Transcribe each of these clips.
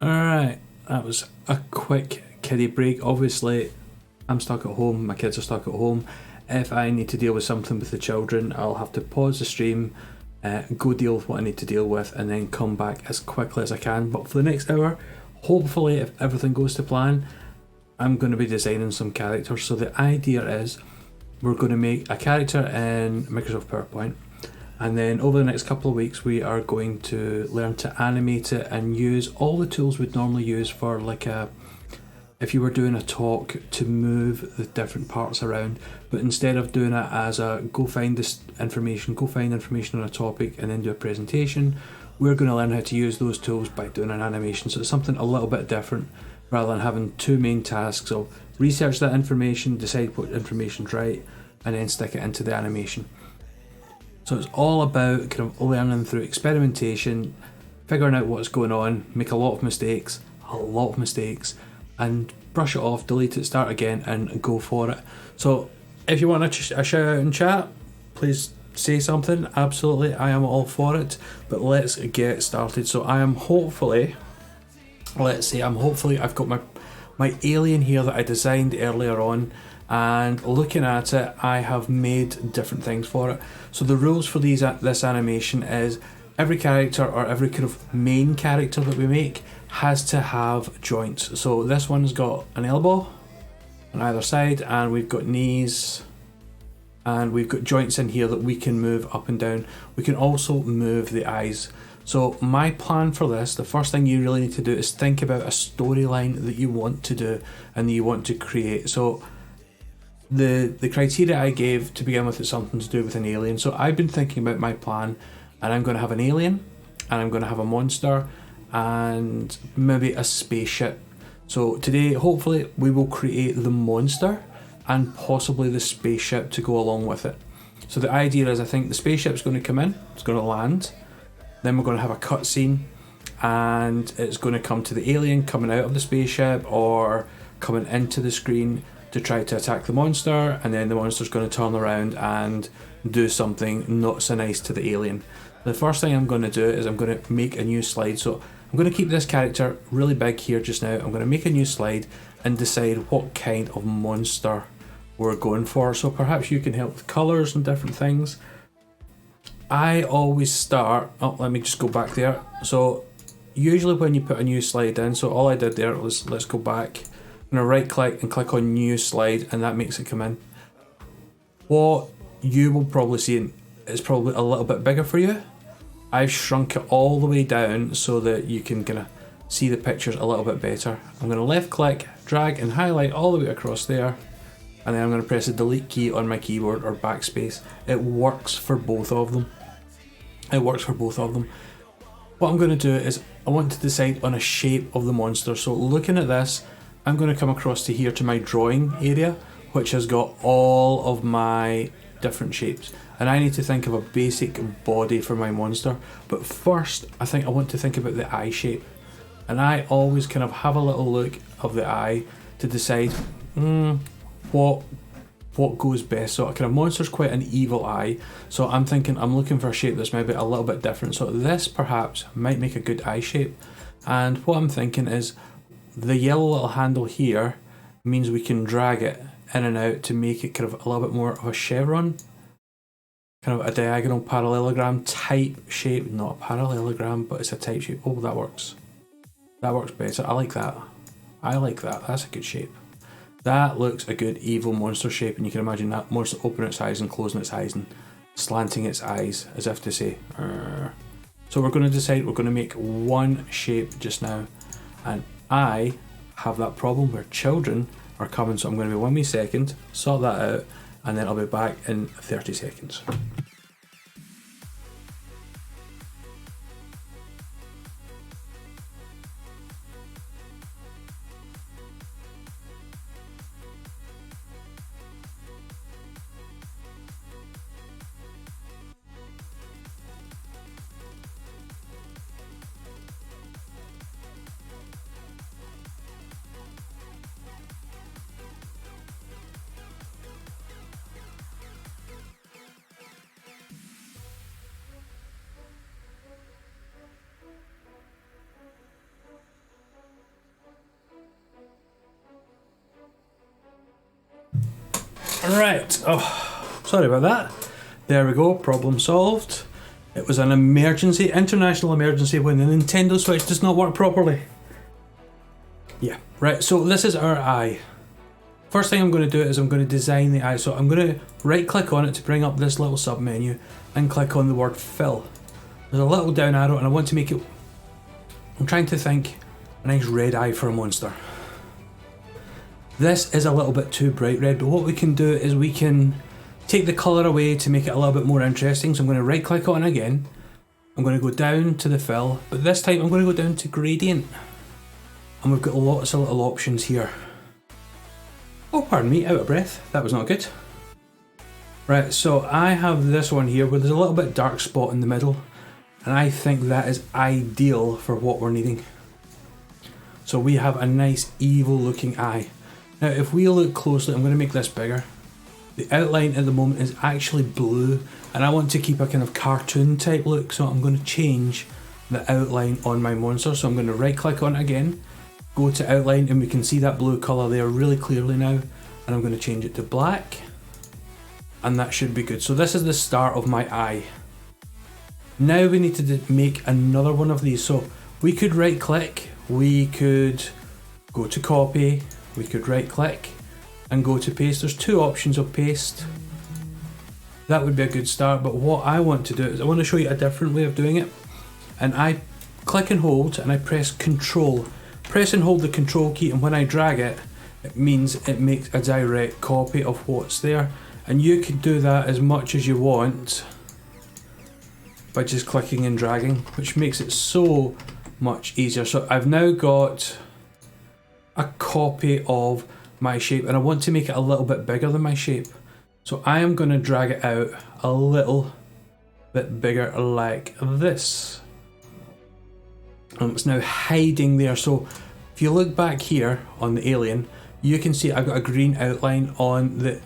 Alright, that was a quick kiddie break. Obviously, I'm stuck at home, my kids are stuck at home. If I need to deal with something with the children, I'll have to pause the stream, go deal with what I need to deal with, and then come back as quickly as I can. But for the next hour, hopefully, if everything goes to plan, I'm going to be designing some characters. So the idea is we're going to make a character in Microsoft PowerPoint, and then over the next couple of weeks we are going to learn to animate it and use all the tools we'd normally use for like if you were doing a talk, to move the different parts around. But instead of doing it as a go find information on a topic and then do a presentation, we're going to learn how to use those tools by doing an animation. So it's something a little bit different, rather than having two main tasks of research that information, decide what information's right, and then stick it into the animation. So it's all about kind of learning through experimentation, figuring out what's going on, make a lot of mistakes, and brush it off, delete it, start again, and go for it. So if you want a shout out in chat, please say something. Absolutely, I am all for it. But let's get started. So I'm hopefully I've got my alien here that I designed earlier on, and looking at it, I have made different things for it. So the rules for this animation is every character, or every kind of main character that we make, has to have joints. So this one's got an elbow on either side, and we've got knees, and we've got joints in here that we can move up and down. We can also move the eyes. So my plan for this, the first thing you really need to do is think about a storyline that you want to do and that you want to create. So the criteria I gave to begin with is something to do with an alien. So I've been thinking about my plan, and I'm going to have an alien, and I'm going to have a monster, and maybe a spaceship. So today, hopefully, we will create the monster and possibly the spaceship to go along with it. So the idea is, I think the spaceship's going to come in, it's going to land, then we're going to have a cutscene, and it's going to come to the alien coming out of the spaceship or coming into the screen to try to attack the monster, and then the monster's going to turn around and do something not so nice to the alien. The first thing I'm going to do is I'm going to make a new slide. So I'm going to keep this character really big here just now. I'm going to make a new slide and decide what kind of monster we're going for. So perhaps you can help with colours and different things. I always start, let me just go back there. So usually when you put a new slide in, so all I did there was, let's go back. I'm going to right click and click on new slide, and that makes it come in. What you will probably see is probably a little bit bigger for you. I've shrunk it all the way down so that you can kind of see the pictures a little bit better. I'm going to left click, drag and highlight all the way across there, and then I'm going to press the delete key on my keyboard, or backspace. It works for both of them. What I'm going to do is I want to decide on a shape of the monster. So looking at this, I'm going to come across to here to my drawing area, which has got all of my different shapes, and I need to think of a basic body for my monster. But first, I think I want to think about the eye shape, and I always kind of have a little look of the eye to decide what goes best. So a kind of monster's quite an evil eye, so I'm looking for a shape that's maybe a little bit different. So this perhaps might make a good eye shape, and what I'm thinking is the yellow little handle here means we can drag it in and out to make it kind of a little bit more of a chevron, kind of a diagonal parallelogram type shape. Not a parallelogram, but it's a type shape. Oh, that works better. I like that. That's a good shape. That looks a good evil monster shape, and you can imagine that monster opening its eyes and closing its eyes and slanting its eyes as if to say Arr. So we're going to decide we're going to make one shape just now, and I have that problem where children are coming, so I'm going to be 1 wee second, sort that out, and then I'll be back in 30 seconds. Right, oh, sorry about that. There we go, problem solved. It was an emergency, international emergency, when the Nintendo Switch does not work properly. Yeah, right, so this is our eye. First thing I'm going to do is I'm going to design the eye. So I'm going to right click on it to bring up this little sub menu and click on the word fill. There's a little down arrow and I want to make it, I'm trying to think, a nice red eye for a monster. This is a little bit too bright red, but what we can do is we can take the colour away to make it a little bit more interesting. So I'm going to right click on it again. I'm going to go down to the fill, but this time I'm going to go down to gradient. And we've got lots of little options here. Oh, pardon me, out of breath. That was not good. Right, so I have this one here where there's a little bit dark spot in the middle, and I think that is ideal for what we're needing. So we have a nice evil looking eye. Now if we look closely, I'm going to make this bigger. The outline at the moment is actually blue, and I want to keep a kind of cartoon type look, so I'm going to change the outline on my monster. So I'm going to right click on it again, go to outline, and we can see that blue colour there really clearly now, and I'm going to change it to black, and that should be good. So this is the start of my eye. Now we need to make another one of these. So we could right click, we could go to copy, we could right click and go to paste. There's two options of paste. That would be a good start, but what I want to do is I want to show you a different way of doing it. And I click and hold and I press control. Press and hold the control key, and when I drag it, it means it makes a direct copy of what's there. And you can do that as much as you want by just clicking and dragging, which makes it so much easier. So I've now got a copy of my shape, and I want to make it a little bit bigger than my shape. So I am going to drag it out a little bit bigger like this. And it's now hiding there. So if you look back here on the alien, you can see I've got a green outline on the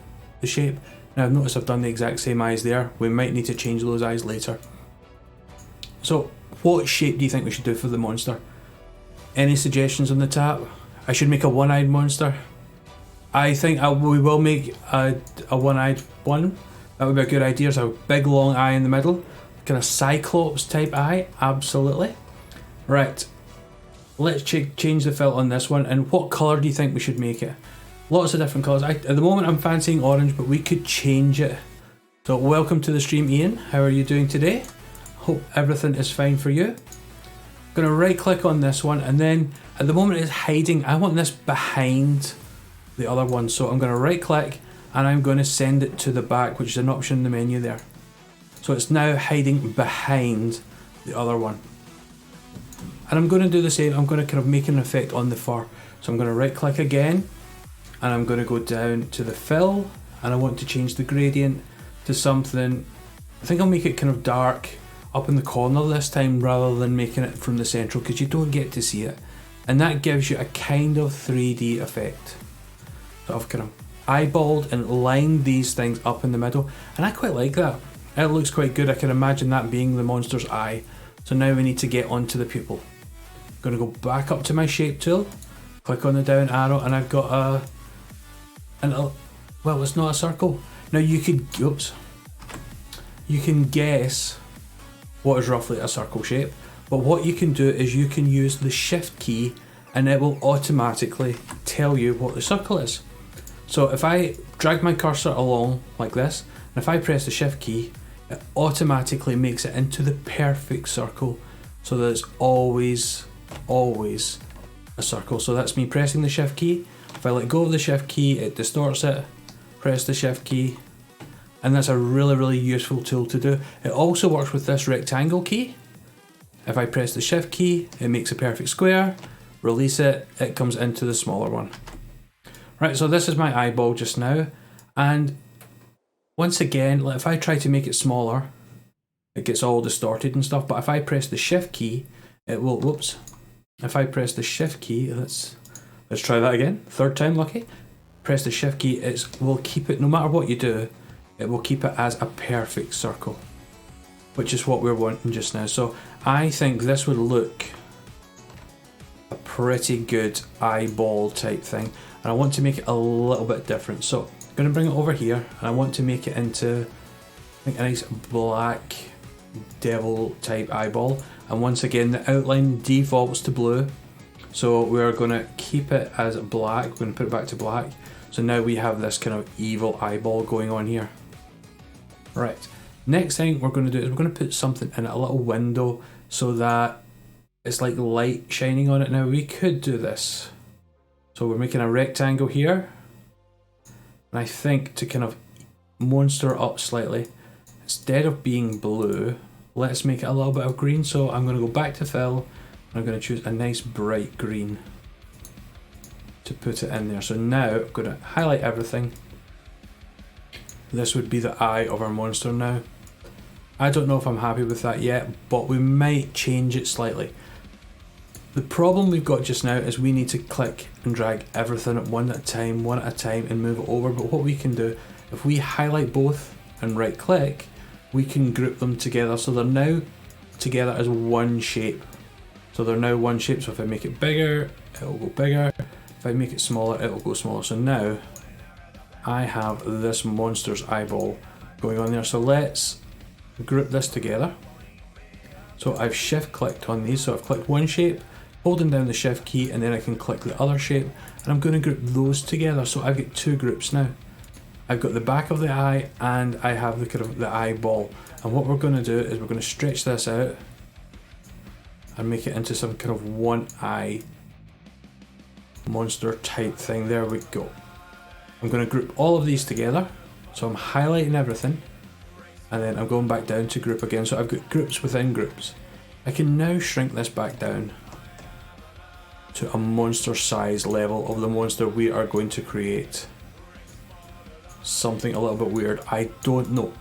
shape. Now I've noticed I've done the exact same eyes there. We might need to change those eyes later. So what shape do you think we should do for the monster? Any suggestions on the tab? I should make a one-eyed monster. I think we will make a one-eyed one. That would be a good idea. So a big long eye in the middle. Kind of Cyclops type eye, absolutely. Right, let's change the fill on this one. And what colour do you think we should make it? Lots of different colours. At the moment I'm fancying orange, but we could change it. So welcome to the stream, Ian. How are you doing today? Hope everything is fine for you. Gonna right click on this one, and then at the moment it's hiding. I want this behind the other one. So I'm gonna right click and I'm gonna send it to the back, which is an option in the menu there. So it's now hiding behind the other one. And I'm going to do the same. I'm going to kind of make an effect on the fur. So I'm going to right click again, and I'm going to go down to the fill, and I want to change the gradient to something, I think I'll make it kind of dark up in the corner this time rather than making it from the central, because you don't get to see it. And that gives you a kind of 3D effect. So I've kind of eyeballed and lined these things up in the middle, and I quite like that. It looks quite good. I can imagine that being the monster's eye. So now we need to get onto the pupil. I'm going to go back up to my shape tool, click on the down arrow, and I've got well, it's not a circle. Now you could, you can guess what is roughly a circle shape, but what you can do is you can use the shift key and it will automatically tell you what the circle is. So if I drag my cursor along like this, and if I press the shift key, it automatically makes it into the perfect circle, so that it's always a circle. So that's me pressing the shift key. If I let go of the shift key, it distorts it. Press the shift key, and that's a really useful tool to do. It also works with this rectangle key. If I press the shift key, it makes a perfect square. Release it, it comes into the smaller one. Right, so this is my eyeball just now, and once again, if I try to make it smaller, it gets all distorted and stuff, but if I press the shift key, it will, whoops. If I press the shift key, let's try that again, third time lucky. Press the shift key, it will keep it, no matter what you do, it will keep it as a perfect circle, which is what we're wanting just now. So I think this would look a pretty good eyeball type thing, and I want to make it a little bit different. So I'm going to bring it over here, and I want to make it into, I think, a nice black devil type eyeball. And once again, the outline defaults to blue, so we're going to keep it as black. We're going to put it back to black. So now we have this kind of evil eyeball going on here. Right, next thing we're going to do is we're going to put something in a little window so that it's like light shining on it. Now we could do this. So we're making a rectangle here. And I think to kind of monster up slightly, instead of being blue, let's make it a little bit of green. So I'm going to go back to fill, and I'm going to choose a nice bright green to put it in there. So now I'm going to highlight everything. This would be the eye of our monster now. I don't know if I'm happy with that yet, but we might change it slightly. The problem we've got just now is we need to click and drag everything one at a time, and move it over. But what we can do, if we highlight both and right click, we can group them together. So they're now together as one shape. So they're now one shape. So if I make it bigger, it'll go bigger. If I make it smaller, it'll go smaller. So now I have this monster's eyeball going on there. So let's group this together. So I've shift clicked on these. So I've clicked one shape, holding down the shift key, and then I can click the other shape, and I'm going to group those together. So I've got two groups now. I've got the back of the eye, and I have the kind of the eyeball. And what we're going to do is we're going to stretch this out and make it into some kind of one eye monster type thing. There we go. I'm going to group all of these together. So I'm highlighting everything, and then I'm going back down to group again. So I've got groups within groups. I can now shrink this back down to a monster size level of the monster we are going to create. Something a little bit weird, I don't know.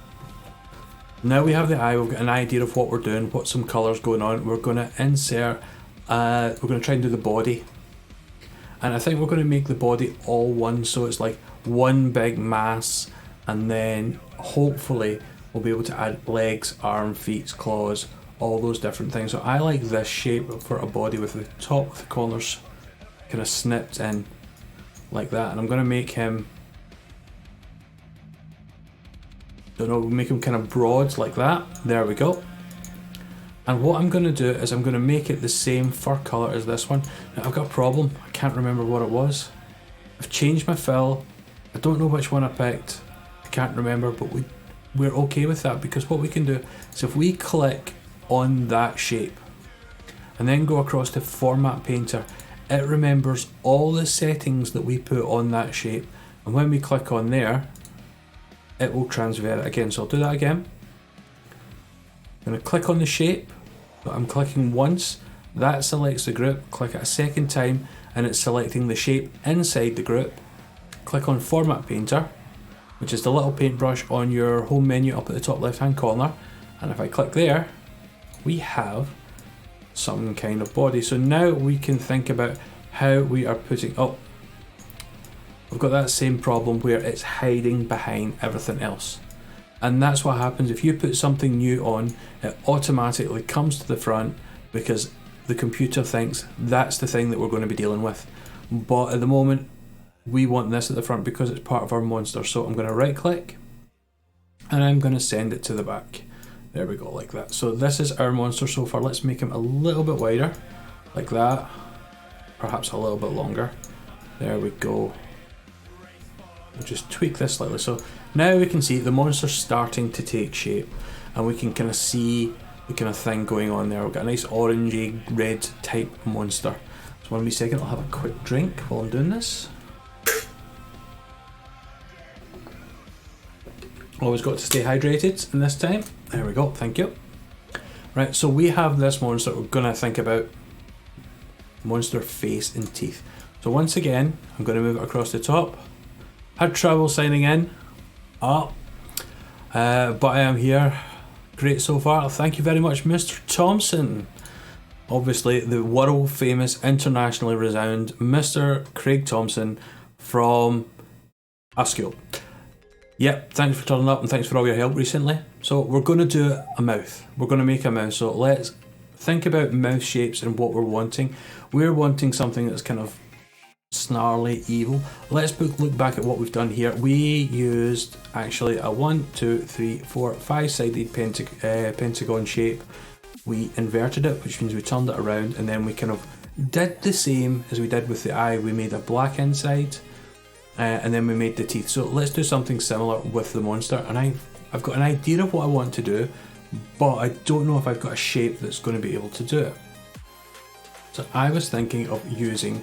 Now we have the eye, we've got an idea of what we're doing, what some colours going on. We're going to insert, we're going to try and do the body. And I think we're going to make the body all one, so it's like one big mass, and then hopefully we'll be able to add legs, arms, feet, claws, all those different things. So I like this shape for a body with the top of the corners kind of snipped in like that. And I'm going to make him, don't know, make him kind of broad like that. There we go. And what I'm going to do is I'm going to make it the same fur colour as this one. Now I've got a problem, I can't remember what it was. I've changed my fill, I don't know which one I picked, I can't remember, but we're okay with that, because what we can do is if we click on that shape and then go across to Format Painter, it remembers all the settings that we put on that shape, and when we click on there it will transfer it again. So I'll do that again. I'm going to click on the shape, but I'm clicking once, that selects the group, click it a second time and it's selecting the shape inside the group. Click on Format Painter, which is the little paintbrush on your home menu up at the top left hand corner, and if I click there we have some kind of body. So now we can think about how we are putting, oh, we've got that same problem where it's hiding behind everything else. And that's what happens if you put something new on, it automatically comes to the front because the computer thinks that's the thing that we're going to be dealing with. But at the moment we want this at the front because it's part of our monster. So I'm going to right click and I'm going to send it to the back. There we go, like that. So this is our monster so far. Let's make him a little bit wider, like that. Perhaps a little bit longer. There we go. We'll just tweak this slightly. So now we can see the monster's starting to take shape, and we can kind of see the kind of thing going on there. We've got a nice orangey red type monster. So one wee second, I'll have a quick drink while I'm doing this. Always got to stay hydrated in this time. There we go, thank you. Right, so we have this monster. We're going to think about monster face and teeth. So once again, I'm going to move it across the top. Had trouble signing in. But I am here. Great so far. Thank you very much, Mr. Thompson. Obviously, the world famous, internationally renowned Mr. Craig Thompson from Askew. Yep, thanks for turning up and thanks for all your help recently. So we're going to do a mouth. We're going to make a mouth. So let's think about mouth shapes and what we're wanting. We're wanting something that's kind of snarly, evil. Let's look back at what we've done here. We used actually a 1, 2, 3, 4, 5-sided pentagon shape. We inverted it, which means we turned it around, and then we kind of did the same as we did with the eye. We made a black inside, and then we made the teeth. So let's do something similar with the monster. And I've got an idea of what I want to do, but I don't know if I've got a shape that's going to be able to do it. So I was thinking of using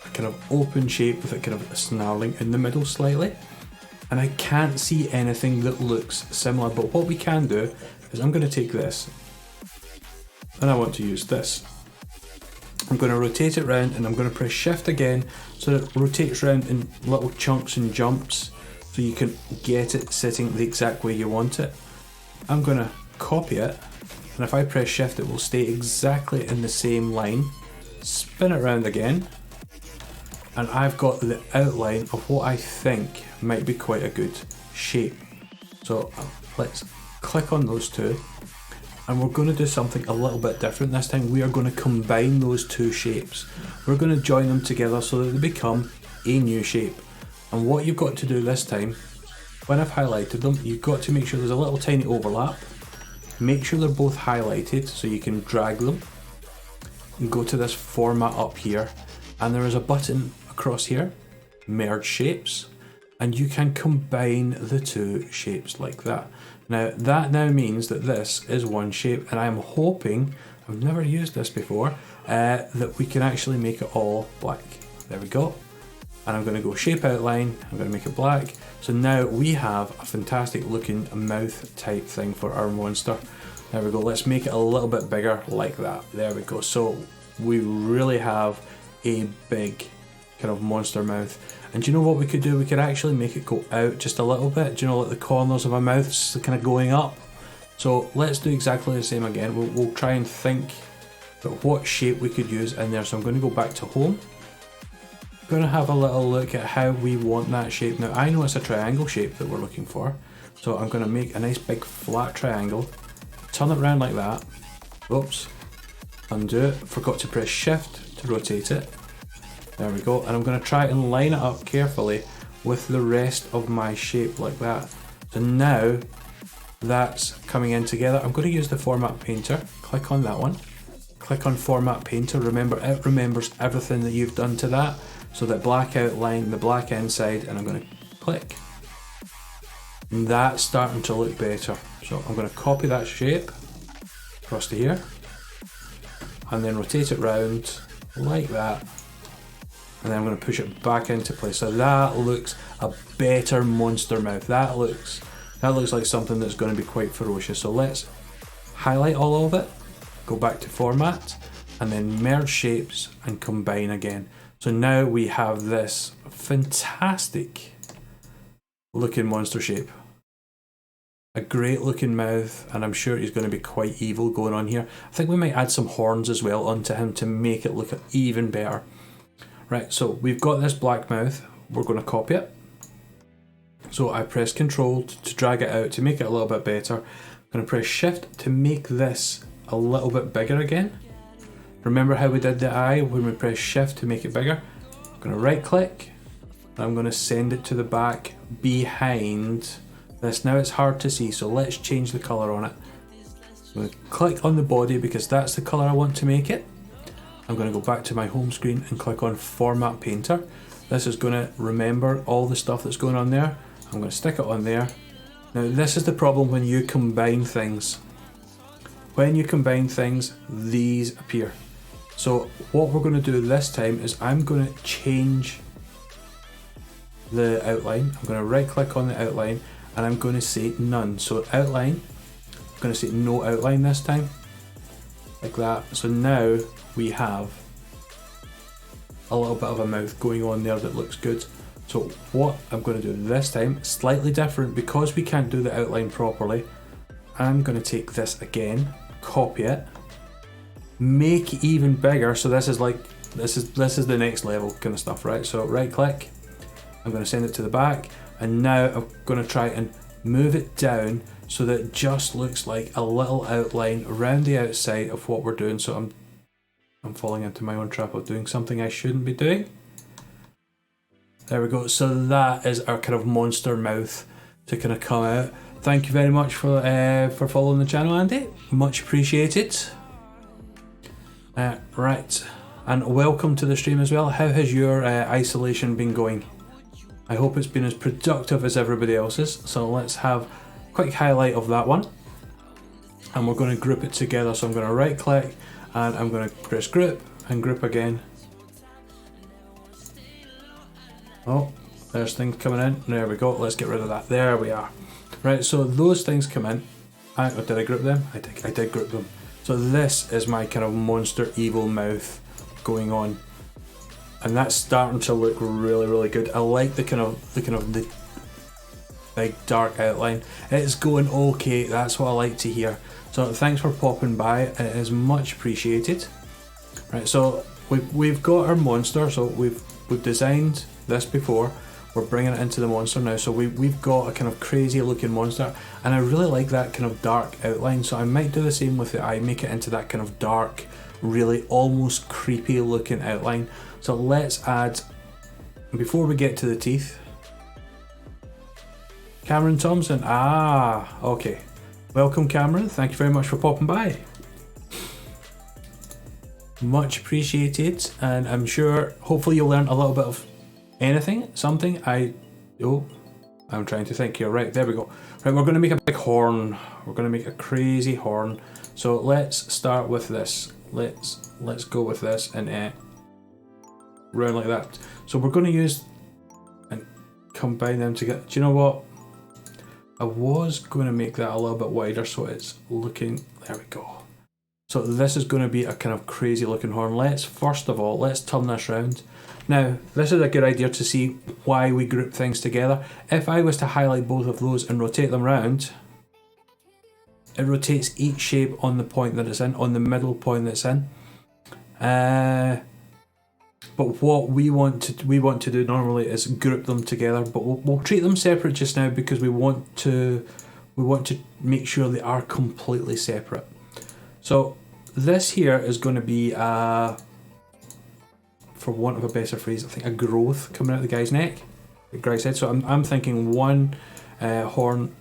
a kind of open shape with a kind of snarling in the middle slightly. And I can't see anything that looks similar, but what we can do is I'm going to take this, and I want to use this. I'm going to rotate it around, and I'm going to press shift again so that it rotates around in little chunks and jumps so you can get it sitting the exact way you want it. I'm going to copy it, and if I press shift it will stay exactly in the same line. Spin it around again, and I've got the outline of what I think might be quite a good shape. So let's click on those two, and we're going to do something a little bit different this time. We are going to combine those two shapes. We're going to join them together so that they become a new shape. And what you've got to do this time, when I've highlighted them, you've got to make sure there's a little tiny overlap. Make sure they're both highlighted so you can drag them. And go to this format up here, and there is a button across here, merge shapes, and you can combine the two shapes like that. Now that now means that this is one shape, and I'm hoping, I've never used this before, that we can actually make it all black. There we go. And I'm going to go shape outline, I'm going to make it black. So now we have a fantastic looking mouth type thing for our monster. There we go, let's make it a little bit bigger like that. There we go. So we really have a big kind of monster mouth. And do you know what we could do? We could actually make it go out just a little bit. Do you know, like the corners of our mouth is kind of going up. So let's do exactly the same again. We'll try and think about what shape we could use in there. So I'm going to go back to home. Going to have a little look at how we want that shape. Now I know it's a triangle shape that we're looking for, so I'm going to make a nice big flat triangle, turn it around like that. Oops, undo it, forgot to press shift to rotate it. There we go, and I'm going to try and line it up carefully with the rest of my shape like that. So now that's coming in together. I'm going to use the format painter, click on that one, click on format painter. Remember, it remembers everything that you've done to that. So that black outline, the black inside, and I'm going to click. And that's starting to look better. So I'm going to copy that shape across to here, and then rotate it round like that. And then I'm going to push it back into place. So that looks a better monster mouth. That looks like something that's going to be quite ferocious. So let's highlight all of it, go back to format, and then merge shapes and combine again. So now we have this fantastic looking monster shape. A great looking mouth, and I'm sure he's going to be quite evil going on here. I think we might add some horns as well onto him to make it look even better. Right, so we've got this black mouth, we're going to copy it. So I press Control to drag it out to make it a little bit better. I'm going to press Shift to make this a little bit bigger again. Remember how we did the eye when we press shift to make it bigger? I'm going to right click, and I'm going to send it to the back behind this. Now it's hard to see, so let's change the colour on it. I'm going to click on the body because that's the colour I want to make it. I'm going to go back to my home screen and click on Format Painter. This is going to remember all the stuff that's going on there. I'm going to stick it on there. Now this is the problem when you combine things. When you combine things, these appear. So what we're going to do this time is I'm going to change the outline. I'm going to right click on the outline, and I'm going to say none. So outline, I'm going to say no outline this time, like that. So now we have a little bit of a mouth going on there that looks good. So what I'm going to do this time, slightly different, because we can't do the outline properly. I'm going to take this again, copy it, make it even bigger. So this is the next level kind of stuff, right? So right click, I'm going to send it to the back, and now I'm going to try and move it down so that it just looks like a little outline around the outside of what we're doing. So I'm I'm falling into my own trap of doing something I shouldn't be doing. There we go. So that is our kind of monster mouth to kind of come out. Thank you very much for following the channel, Andy. Much appreciated. Right, and welcome to the stream as well. How has your isolation been going? I hope it's been as productive as everybody else's. So let's have a quick highlight of that one. And we're going to group it together. So I'm going to right click and I'm going to press group and group again. Oh, there's things coming in. There we go. Let's get rid of that. There we are. Right, so those things come in. Did I group them? I did group them. So this is my kind of monster evil mouth going on. And that's starting to look really, really good. I like the big dark outline. It's going okay. That's what I like to hear. So thanks for popping by. It is much appreciated. Right, so we've got our monster. So we've designed this before. We're bringing it into the monster now. So we've got a kind of crazy looking monster, and I really like that kind of dark outline. So I might do the same with the eye, make it into that kind of dark, really almost creepy looking outline. So let's add, before we get to the teeth, Cameron Thompson. Ah, okay. Welcome, Cameron. Thank you very much for popping by. Much appreciated, and I'm sure, hopefully you'll learn a little bit of anything, something. I'm trying to think here. Right, there we go. Right, we're going to make a big horn. We're going to make a crazy horn. So let's start with this. Let's go with this and round like that. So we're going to use and combine them together. Do you know what? I was going to make that a little bit wider so it's looking, there we go. So this is going to be a kind of crazy looking horn. First of all, let's turn this round. Now, this is a good idea to see why we group things together. If I was to highlight both of those and rotate them round, it rotates each shape on the point that it's in, on the middle point that's in. But what we want to do normally is group them together, but we'll treat them separate just now because we want to make sure they are completely separate. So this here is going to be for want of a better phrase, I think a growth coming out of the guy's neck, the guy's head. So I'm thinking one horn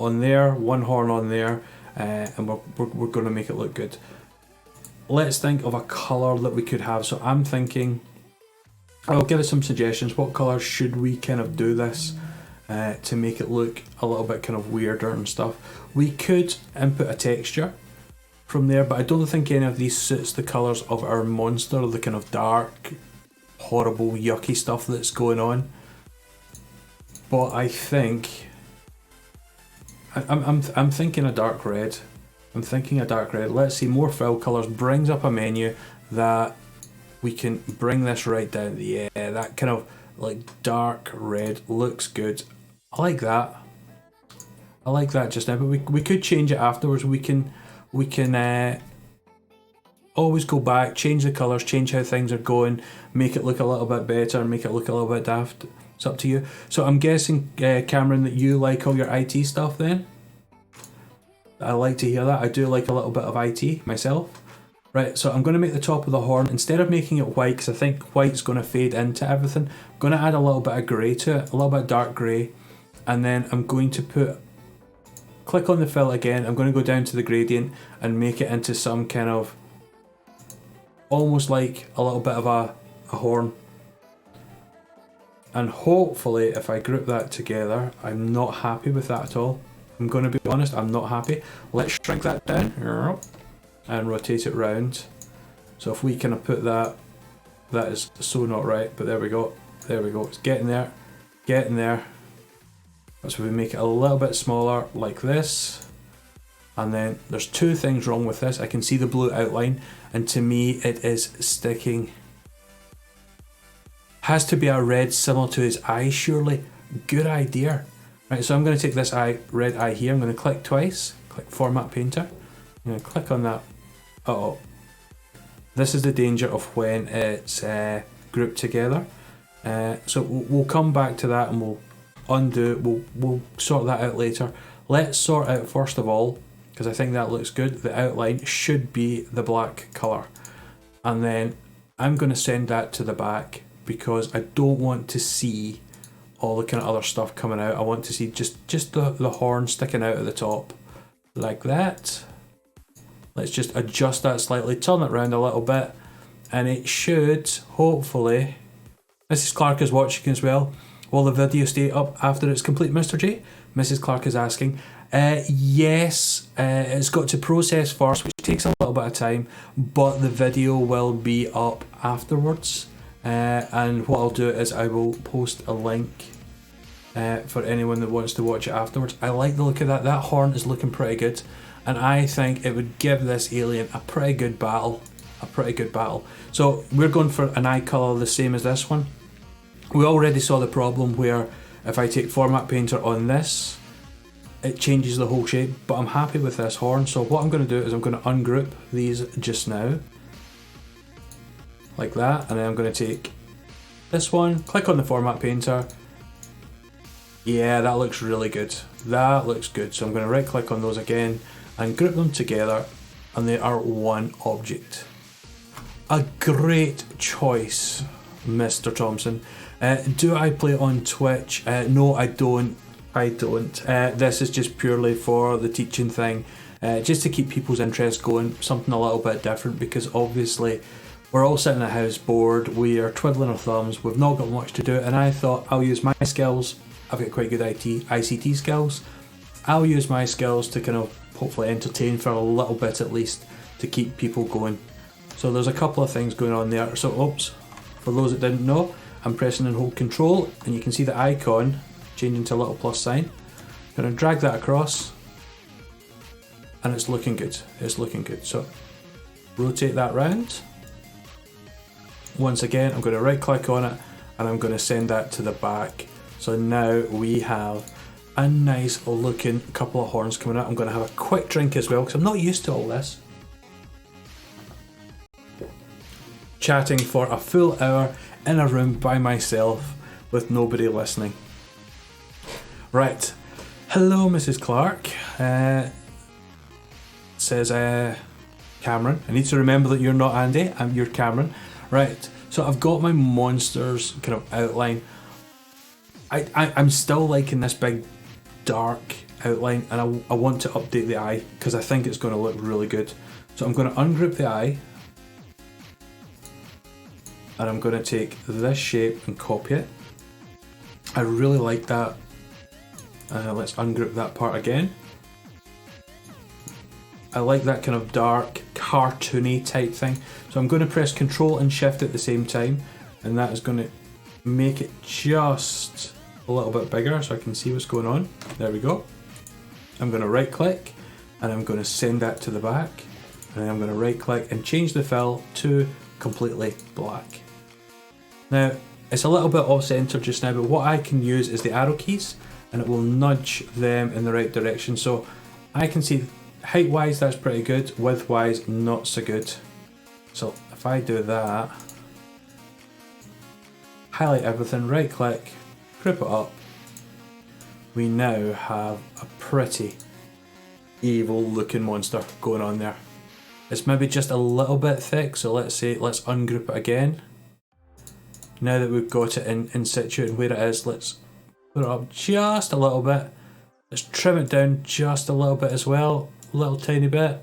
on there, one horn on there, and we're going to make it look good. Let's think of a colour that we could have. So I'm thinking, I'll give us some suggestions. What colour should we kind of do this to make it look a little bit kind of weirder and stuff? We could input a texture from there, but I don't think any of these suits the colours of our monster, the kind of dark, horrible, yucky stuff that's going on. But I think I'm thinking a dark red. I'm thinking a dark red. Let's see, more fill colours brings up a menu that we can bring this right down. Yeah, that kind of like dark red looks good. I like that. I like that just now, but we could change it afterwards. We can always go back, change the colours, change how things are going, make it look a little bit better, make it look a little bit daft. It's up to you. So I'm guessing, Cameron, that you like all your IT stuff then? I like to hear that. I do like a little bit of IT myself. Right, so I'm going to make the top of the horn, instead of making it white, because I think white's going to fade into everything, I'm going to add a little bit of grey to it, a little bit of dark grey, and then I'm going to click on the fill again, I'm going to go down to the gradient and make it into some kind of, almost like a little bit of a horn. And hopefully if I group that together, I'm not happy with that at all. I'm going to be honest, I'm not happy. Let's shrink that down and rotate it round. So if we kind of put that is so not right, but there we go, it's getting there. So we make it a little bit smaller like this, and then there's two things wrong with this. I can see the blue outline, and to me it is sticking. Has to be a red similar to his eye, surely. Good idea. Right, so I'm going to take this red eye here, I'm going to click twice, click Format Painter, I'm going to click on that. Uh-oh. This is the danger of when it's grouped together. So we'll come back to that and we'll undo, we'll sort that out later. Let's sort out first of all, because I think that looks good, the outline should be the black colour. and then I'm going to send that to the back because I don't want to see all the kind of other stuff coming out. I want to see just the horn sticking out at the top, like that. Let's just adjust that slightly, turn it around a little bit, and it should, hopefully... Mrs. Clark is watching as well. Will the video stay up after it's complete, Mr. J? Mrs. Clark is asking. Yes, it's got to process first, which takes a little bit of time, but the video will be up afterwards. And what I'll do is I will post a link for anyone that wants to watch it afterwards. I like the look of that. That horn is looking pretty good, and I think it would give this alien a pretty good battle. So we're going for an eye colour the same as this one. We already saw the problem where if I take Format Painter on this, it changes the whole shape, but I'm happy with this horn. So what I'm going to do is I'm going to ungroup these just now, like that, and then I'm going to take this one, click on the Format Painter. Yeah, that looks really good. That looks good. So I'm going to right click on those again and group them together, and they are one object. A great choice, Mr. Thompson. Do I play on Twitch? No, I don't. This is just purely for the teaching thing, just to keep people's interest going, something a little bit different, because obviously we're all sitting at house bored, we are twiddling our thumbs, we've not got much to do, and I thought I'll use my skills. I've got quite good ICT skills. I'll use my skills to kind of hopefully entertain for a little bit at least, to keep people going. So there's a couple of things going on there. So oops, for those that didn't know, I'm pressing and hold control, and you can see the icon changing to a little plus sign. I'm going to drag that across, and it's looking good. It's looking good. So rotate that round. Once again, I'm going to right click on it, and I'm going to send that to the back. So now we have a nice looking couple of horns coming out. I'm going to have a quick drink as well, because I'm not used to all this. Chatting for a full hour in a room by myself with nobody listening. Right, hello Mrs. Clark, says Cameron. I need to remember that you're not Andy, you're Cameron. Right, so I've got my monsters kind of outline. I'm still liking this big dark outline, and I want to update the eye because I think it's going to look really good. So I'm going to ungroup the eye, and I'm going to take this shape and copy it. I really like that. Let's ungroup that part again. I like that kind of dark, cartoony type thing. So I'm going to press Control and Shift at the same time, and that is going to make it just a little bit bigger so I can see what's going on. There we go. I'm going to right click, and I'm going to send that to the back, and then I'm going to right click and change the fill to completely black. Now it's a little bit off center just now, but what I can use is the arrow keys, and it will nudge them in the right direction. So I can see height wise that's pretty good, width wise not so good. So if I do that, highlight everything, right click, group it up, we now have a pretty evil looking monster going on there. It's maybe just a little bit thick, so let's ungroup it again. Now that we've got it in situ and where it is, let's put it up just a little bit. Let's trim it down just a little bit as well, a little tiny bit.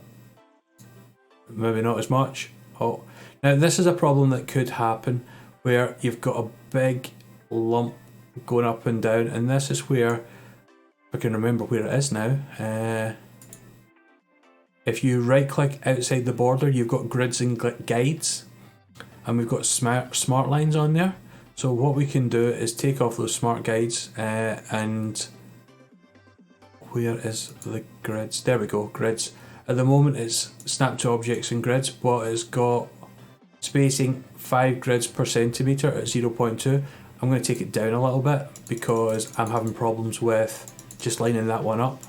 Maybe not as much. Oh, now this is a problem that could happen where you've got a big lump going up and down, and this is where, if I can remember where it is now, if you right click outside the border, you've got grids and guides, and we've got smart lines on there. So what we can do is take off those smart guides, and where is the grids? There we go, grids. At the moment it's snap to objects and grids, but it's got spacing 5 grids per centimetre at 0.2. I'm going to take it down a little bit because I'm having problems with just lining that one up.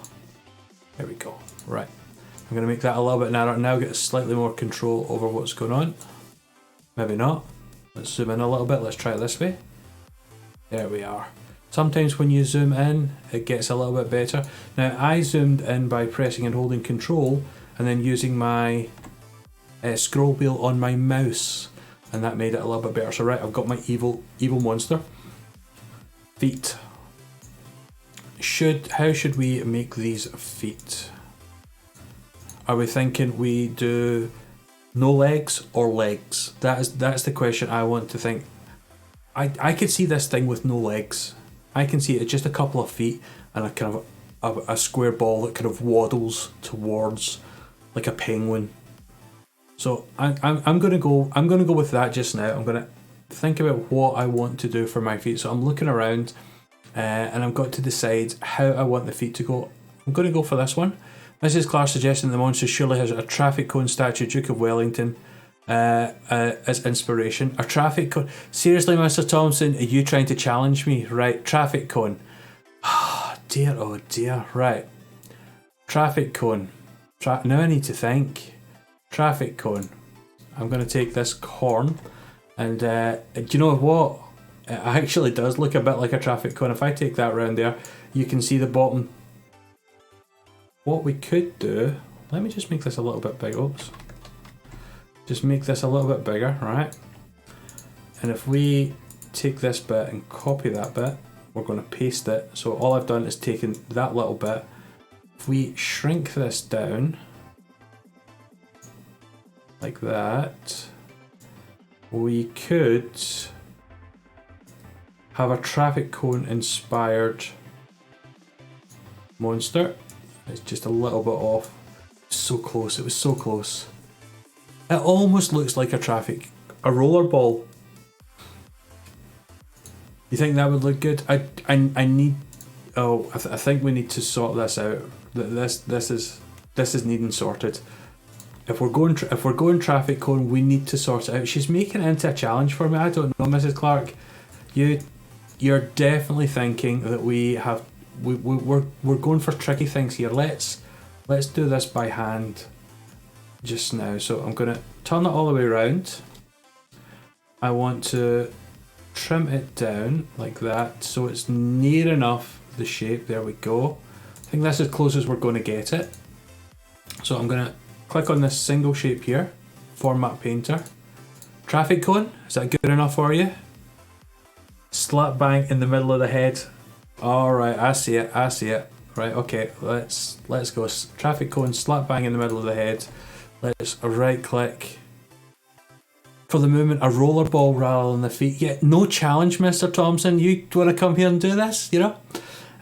There we go. Right, I'm going to make that a little bit narrower. Now get slightly more control over what's going on. Maybe not. Let's zoom in a little bit. Let's try it this way. There we are. Sometimes when you zoom in, it gets a little bit better. Now I zoomed in by pressing and holding Control and then using my scroll wheel on my mouse, and that made it a little bit better. So right, I've got my evil monster. Feet. How should we make these feet? Are we thinking we do no legs or legs? That's the question I want to think. I could see this thing with no legs. I can see it just a couple of feet and a kind of a square ball that kind of waddles towards like a penguin. So I'm gonna go with that just now. I'm gonna think about what I want to do for my feet. So I'm looking around, and I've got to decide how I want the feet to go. I'm gonna go for this one. Mrs. Clark suggesting the monster surely has a traffic cone statue, Duke of Wellington, as inspiration. A traffic cone. Seriously, Mr. Thompson, are you trying to challenge me? Right, traffic cone. Oh dear. Right, traffic cone. Now I need to think. Traffic cone. I'm going to take this corn, and do you know what? It actually does look a bit like a traffic cone. If I take that round there, you can see the bottom. What we could do, let me just make this a little bit big. Oops. Just make this a little bit bigger, right? And if we take this bit and copy that bit, we're going to paste it. So all I've done is taken that little bit. If we shrink this down like that, we could have a traffic cone inspired monster. It's just a little bit off. So close, it was so close. It almost looks like a rollerball. You think that would look good? I need. Oh, I think we need to sort this out. This is needing sorted. If we're going traffic cone, we need to sort it out. She's making it into a challenge for me. I don't know, Mrs. Clark. You're definitely thinking that we're going for tricky things here. Let's do this by hand just now. So I'm gonna turn it all the way around. I want to trim it down like that so it's near enough the shape. There we go. I think that's as close as we're going to get it. So I'm gonna click on this single shape here, format painter, traffic cone. Is that good enough for you? Slap bang in the middle of the head. All right, I see it. Right, okay, let's go. Traffic cone, slap bang in the middle of the head. Let's right click. For the moment, a rollerball rather than the feet. Yeah, no challenge, Mr. Thompson. You want to come here and do this, you know?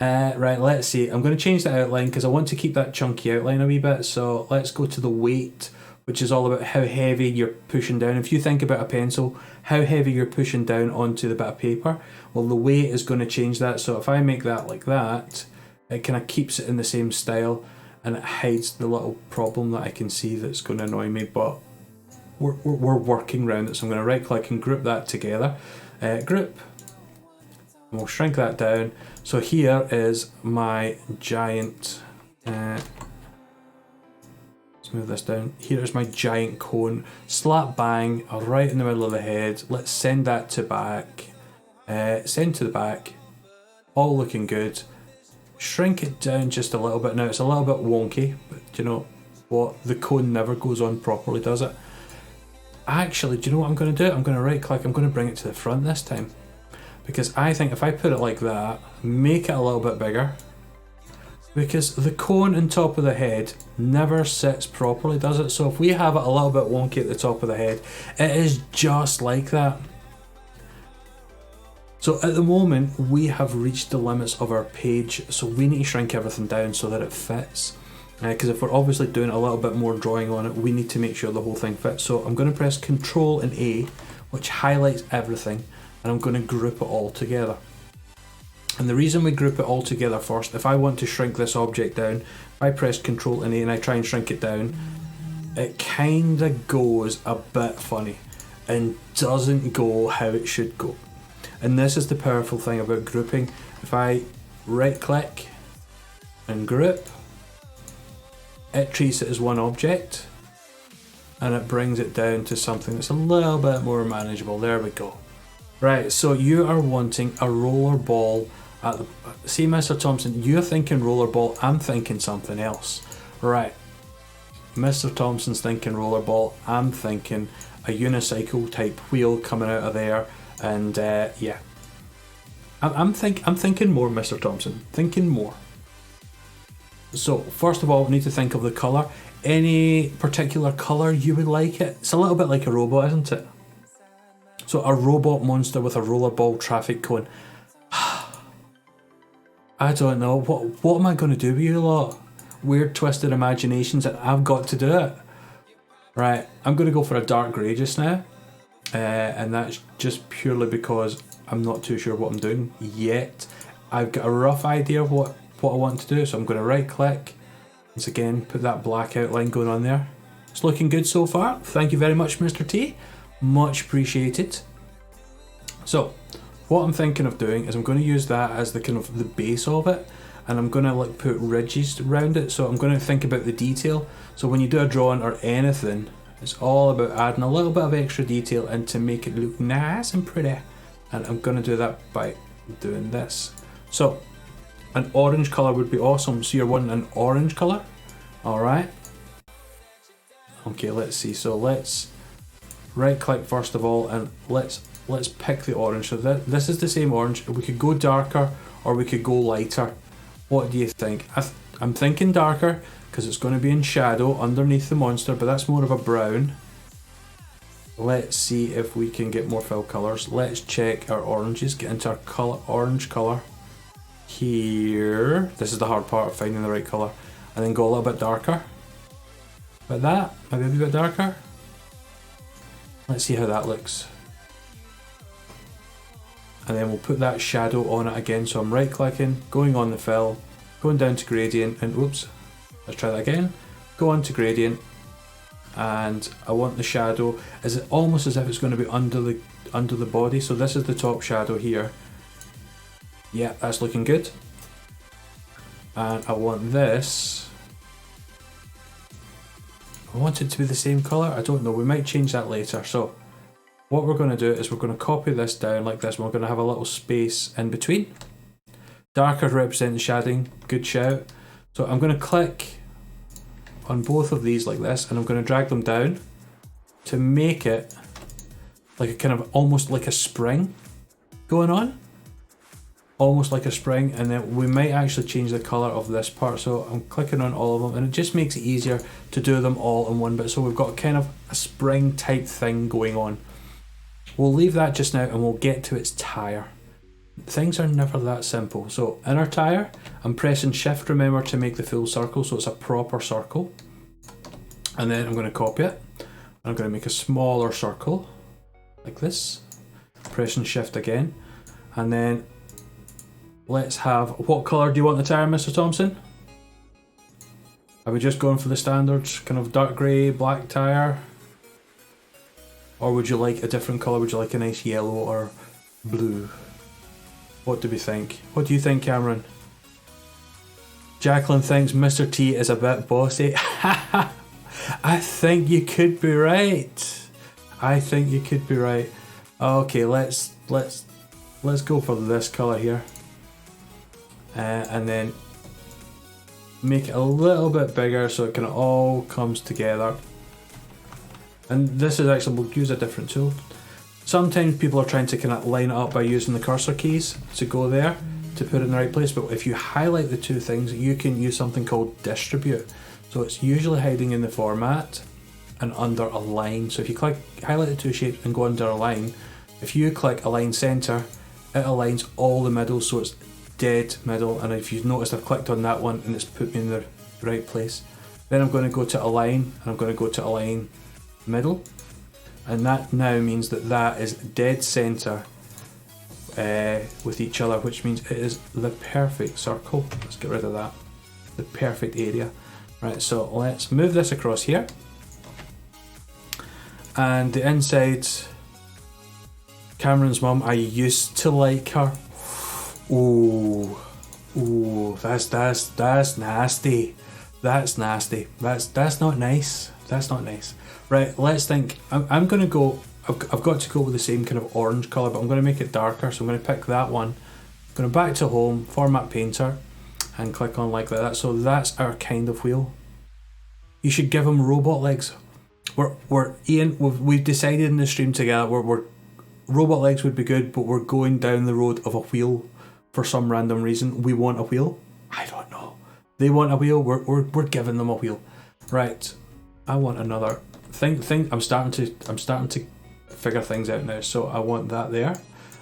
Right, let's see. I'm going to change the outline because I want to keep that chunky outline a wee bit. So let's go to the weight, which is all about how heavy you're pushing down. If you think about a pencil, how heavy you're pushing down onto the bit of paper, well, the weight is going to change that. So if I make that like that, it kind of keeps it in the same style and it hides the little problem that I can see that's going to annoy me, but we're working around it. So I'm going to right click and group that together. Group. And we'll shrink that down. So here is my giant, let's move this down. Here's my giant cone. Slap bang right in the middle of the head. Let's send that to back. Send to the back. All looking good. Shrink it down just a little bit. Now it's a little bit wonky, but you know what? The cone never goes on properly, does it? Actually, do you know what I'm going to do? I'm going to right click. I'm going to bring it to the front this time. Because I think if I put it like that, make it a little bit bigger. Because the cone on top of the head never sits properly, does it? So if we have it a little bit wonky at the top of the head, it is just like that. So at the moment, we have reached the limits of our page, so we need to shrink everything down so that it fits. Because if we're obviously doing a little bit more drawing on it, we need to make sure the whole thing fits. So I'm going to press Control and A, which highlights everything, and I'm going to group it all together. And the reason we group it all together first, if I want to shrink this object down, if I press Control and A and I try and shrink it down, it kind of goes a bit funny and doesn't go how it should go. And this is the powerful thing about grouping. If I right click and group, it treats it as one object and it brings it down to something that's a little bit more manageable. There we go. Right, so you are wanting a rollerball at the... See, Mr. Thompson, you're thinking rollerball, I'm thinking something else. Right. Mr. Thompson's thinking rollerball, I'm thinking a unicycle type wheel coming out of there, and yeah. I'm thinking more, Mr. Thompson, thinking more. So first of all, we need to think of the colour. Any particular colour you would like it? It's a little bit like a robot, isn't it? So a robot monster with a rollerball traffic cone. I don't know, what am I going to do with you lot? Weird twisted imaginations, and I've got to do it. Right, I'm going to go for a dark grey just now. And that's just purely because I'm not too sure what I'm doing yet. I've got a rough idea of what I want to do, so I'm going to right click. Once again, put that black outline going on there. It's looking good so far. Thank you very much, Mr. T. Much appreciated. So, what I'm thinking of doing is I'm going to use that as the kind of the base of it, and I'm going to like put ridges around it. So I'm going to think about the detail. So when you do a drawing or anything, it's all about adding a little bit of extra detail and to make it look nice and pretty. And I'm going to do that by doing this. So an orange colour would be awesome. So you're wanting an orange colour? Alright. Okay, let's see. So let's right click first of all, and let's pick the orange. So this is the same orange. We could go darker or we could go lighter. What do you think? I'm thinking darker because it's going to be in shadow underneath the monster, but that's more of a brown. Let's see if we can get more fill colours. Let's check our oranges, get into our orange colour here. This is the hard part of finding the right colour. And then go a little bit darker. Like that, maybe a bit darker. Let's see how that looks. And then we'll put that shadow on it again. So I'm right clicking, going on the fill, going down to gradient, and oops, let's try that again. Go on to gradient, and I want the shadow is it almost as if it's going to be under the body. So this is the top shadow here. Yeah, that's looking good. And I want this. I want it to be the same colour. I don't know. We might change that later. So what we're going to do is we're going to copy this down like this. We're going to have a little space in between. Darker representing shading. Good shout. So I'm going to click on both of these like this, and I'm going to drag them down to make it like a kind of almost like a spring going on. Almost like a spring, and then we might actually change the colour of this part. So I'm clicking on all of them, and it just makes it easier to do them all in one bit. So we've got kind of a spring type thing going on. We'll leave that just now, and we'll get to its tyre. Things are never that simple. So inner tyre, I'm pressing shift, remember, to make the full circle, so it's a proper circle. And then I'm going to copy it. I'm going to make a smaller circle like this, pressing shift again, and then let's have, what colour do you want the tyre, Mr. Thompson? Are we just going for the standards, kind of dark grey, black tyre? Or would you like a different colour? Would you like a nice yellow or blue? What do we think? What do you think, Cameron? Jacqueline thinks Mr. T is a bit bossy. I think you could be right. I think you could be right. Okay, let's go for this colour here. And then make it a little bit bigger so it kind of all comes together. And this is actually, we'll use a different tool. Sometimes people are trying to kind of line it up by using the cursor keys to go there to put it in the right place, but if you highlight the two things, you can use something called distribute. So it's usually hiding in the format and under align. So if you highlight the two shapes and go under align, if you click align center, it aligns all the middle, so it's dead middle. And if you've noticed, I've clicked on that one and it's put me in the right place. Then I'm going to go to align, and I'm going to go to align middle, and that now means that that is dead center with each other, which means it is the perfect circle. Let's get rid of that. The perfect area. Right, so let's move this across here, and the inside. Cameron's mum, I used to like her. Ooh, that's nasty. That's nasty. That's not nice. That's not nice. Right, let's think. I'm gonna go. I've got to go with the same kind of orange colour, but I'm going to make it darker. So I'm going to pick that one. I'm going to back to home, format painter, and click on like that. So that's our kind of wheel. you should give him robot legs. Ian, we've decided in the stream together, we're robot legs would be good, but we're going down the road of a wheel for some random reason. We want a wheel. I don't know. They want a wheel. We're giving them a wheel. Right. I want another thing. I'm starting to figure things out now. So I want that there,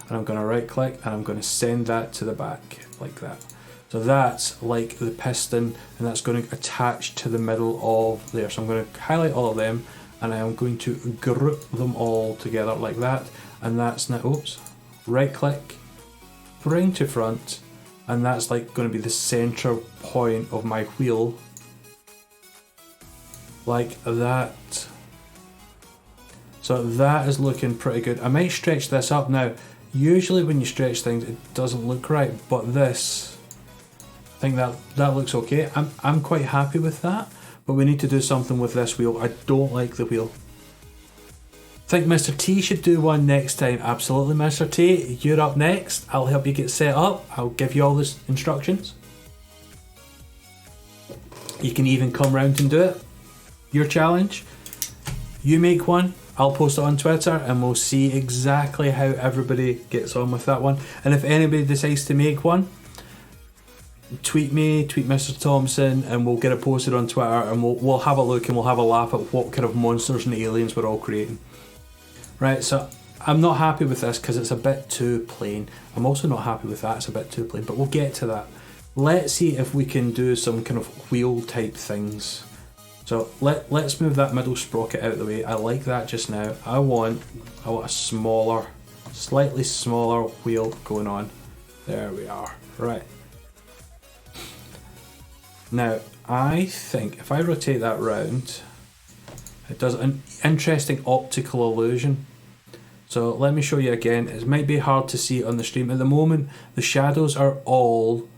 and I'm going to right click and I'm going to send that to the back like that. So that's like the piston, and that's going to attach to the middle of there. So I'm going to highlight all of them, and I am going to group them all together like that. And that's now, oops, right click, bring to front, and that's like going to be the center point of my wheel, like that. So that is looking pretty good. I might stretch this up now. Usually when you stretch things, it doesn't look right, but this, I think that looks okay. I'm quite happy with that, but we need to do something with this wheel. I don't like the wheel. I think Mr. T should do one next time. Absolutely, Mr. T, you're up next. I'll help you get set up. I'll give you all the instructions. You can even come round and do it. Your challenge. You make one. I'll post it on Twitter and we'll see exactly how everybody gets on with that one. And if anybody decides to make one, tweet me, tweet Mr. Thompson, and we'll get it posted on Twitter, and we'll have a look and we'll have a laugh at what kind of monsters and aliens we're all creating. Right, so I'm not happy with this because it's a bit too plain. I'm also not happy with that, it's a bit too plain, but we'll get to that. Let's see if we can do some kind of wheel type things. So let's move that middle sprocket out of the way. I like that just now. I want a smaller, slightly smaller wheel going on. There we are. Right. Now, I think if I rotate that round, it does an interesting optical illusion. So let me show you again. It might be hard to see on the stream. At the moment, the shadows are all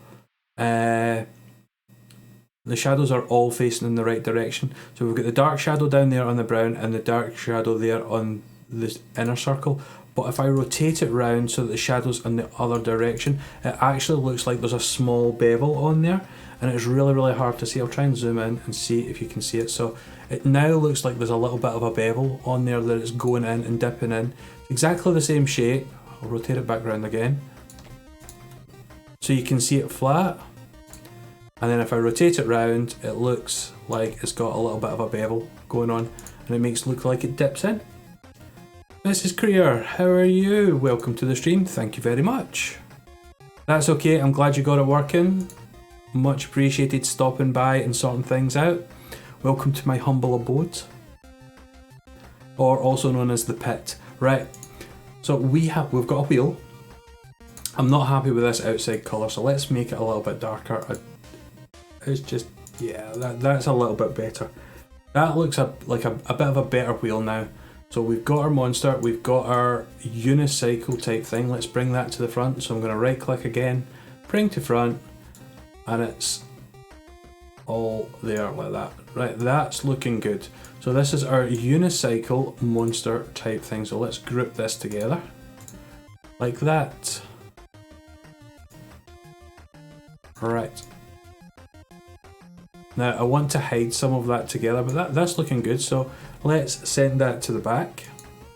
facing in the right direction. So we've got the dark shadow down there on the brown and the dark shadow there on the inner circle. But if I rotate it round so that the shadow's in the other direction, it actually looks like there's a small bevel on there, and it's really, really hard to see. I'll try and zoom in and see if you can see it. So it now looks like there's a little bit of a bevel on there that it's going in and dipping in. Exactly the same shape. I'll rotate it back around again. So you can see it flat. And then if I rotate it round, it looks like it's got a little bit of a bevel going on, and it makes it look like it dips in. Mrs. Creer, how are you? Welcome to the stream, thank you very much. That's okay, I'm glad you got it working. Much appreciated stopping by and sorting things out. Welcome to my humble abode. Or also known as the pit. Right, so we've got a wheel. I'm not happy with this outside colour, so let's make it a little bit darker. It's just, yeah, that's a little bit better. That looks like a bit of a better wheel now. So we've got our monster, we've got our unicycle type thing. Let's bring that to the front. So I'm going to right click again, bring to front, and it's all there like that. Right, that's looking good. So this is our unicycle monster type thing. So let's group this together like that. Right. Now I want to hide some of that together, but that's looking good. So let's send that to the back.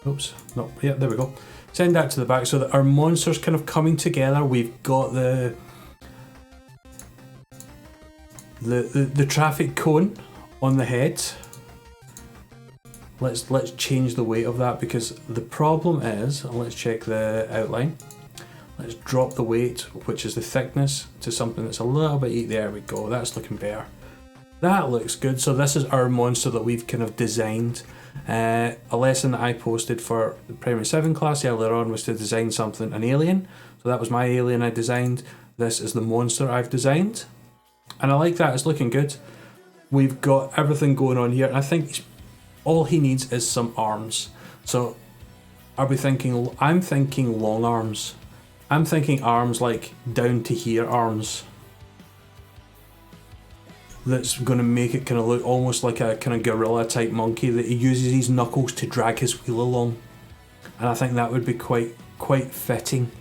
Oops, no, yeah, there we go. Send that to the back so that our monster's kind of coming together. We've got the traffic cone on the head. Let's change the weight of that, because the problem is, let's check the outline. Let's drop the weight, which is the thickness, to something that's a little bit, there we go, that's looking better. That looks good. So this is our monster that we've kind of designed. A lesson that I posted for the Primary 7 class earlier on was to design something, an alien. So that was my alien I designed. This is the monster I've designed. And I like that, it's looking good. We've got everything going on here. I think all he needs is some arms. So I'm thinking long arms. I'm thinking arms like down to here arms. That's going to make it kind of look almost like a kind of gorilla type monkey, that he uses his knuckles to drag his wheel along. And I think that would be quite fitting,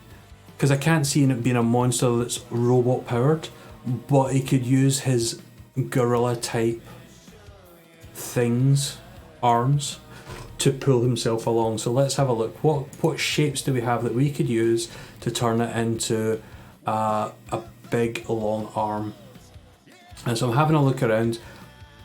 because I can't see it being a monster that's robot powered, but he could use his gorilla type arms to pull himself along. So let's have a look. What shapes do we have that we could use to turn it into a big long arm? And so I'm having a look around.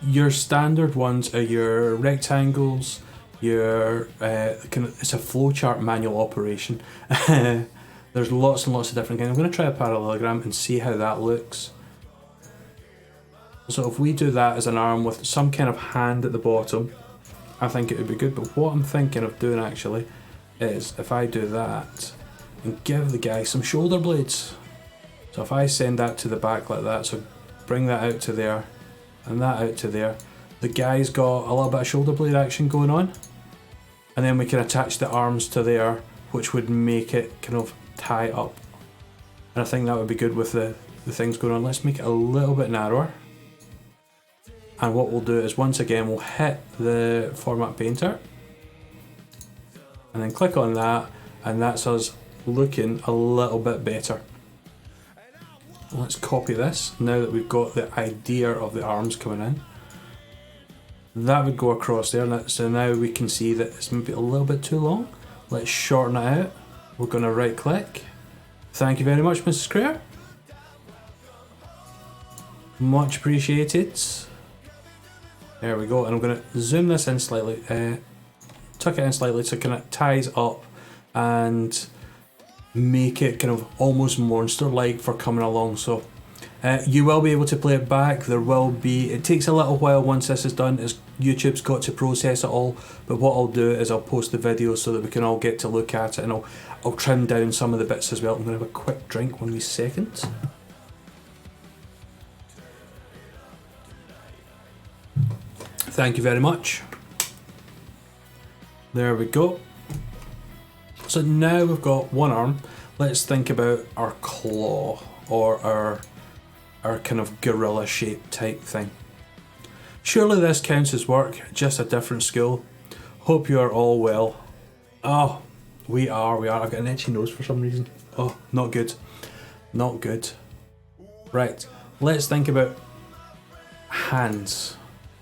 Your standard ones are your rectangles, your it's a flowchart manual operation. There's lots and lots of different kinds. I'm going to try a parallelogram and see how that looks. So if we do that as an arm with some kind of hand at the bottom, I think it would be good. But what I'm thinking of doing actually is if I do that and give the guy some shoulder blades. So if I send that to the back like that, so bring that out to there and that out to there, the guy's got a little bit of shoulder blade action going on. And then we can attach the arms to there, which would make it kind of tie up. And I think that would be good with the things going on. Let's make it a little bit narrower. And what we'll do is once again we'll hit the format painter and then click on that, and that's us looking a little bit better. Let's copy this now that we've got the idea of the arms coming in. That would go across there, so now we can see that it's maybe a little bit too long. Let's shorten it out. We're going to right click. Thank you very much, Mrs. Creer. Much appreciated. There we go, and I'm going to zoom this in slightly, tuck it in slightly so it kind of ties up and make it kind of almost monster-like for coming along. So you will be able to play it back. It takes a little while once this is done, as YouTube's got to process it all, but what I'll do is I'll post the video so that we can all get to look at it, and I'll trim down some of the bits as well. I'm going to have a quick drink, 1 wee second. Thank you very much. There we go. So now we've got one arm. Let's think about our claw, or our kind of gorilla shape type thing. Surely this counts as work, just a different school. Hope you are all well. Oh, we are. I've got an itchy nose for some reason. Oh, not good. Not good. Right, let's think about hands.